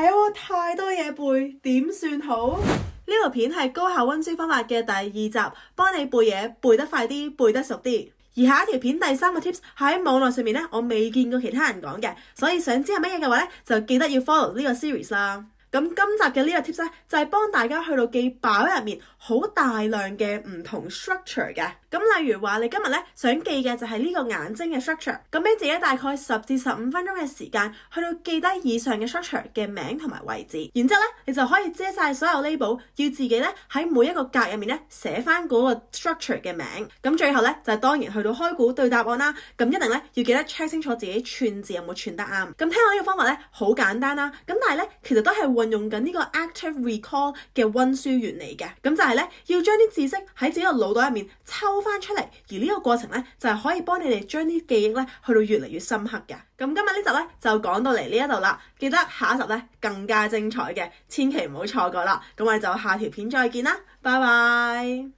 係啊，太多嘢背，點算好？呢條片係高效溫書方法嘅第2集，幫你背嘢背得快啲，背得熟啲。而下一條片第3個 tips 喺網絡上面咧，我未見過其他人講嘅，所以想知係乜嘢嘅話咧，就記得要 follow 呢個 series 啦。咁今集嘅呢個 tips 咧，就係幫大家去到記爆入面好大量嘅唔同 structure 嘅。咁例如話你今日咧想記嘅就係呢個眼睛嘅 structure，咁俾自己大概10至15分鐘嘅時間去到記低以上嘅 structure 嘅名同埋位置，然之後咧你就可以遮晒所有 label，要自己咧喺每一個格入面咧寫翻嗰個 structure 嘅名。咁最後咧就係當然去到開估對答案啦。咁一定咧要記得 check 清楚自己串字有冇串得啱。咁聽我呢個方法咧好簡單啦，咁但係咧其實都係運用緊呢個 active recall 嘅溫書原理嘅。咁就係咧要將啲知識喺自己個腦袋入面抽翻出嚟，而呢個過程咧就係可以幫你哋將啲記憶咧去到越嚟越深刻嘅。咁今日呢集咧就講到嚟呢一度啦，記得下一集咧更加精彩嘅，千祈唔好錯過啦。咁我哋就下條片再見啦，拜拜。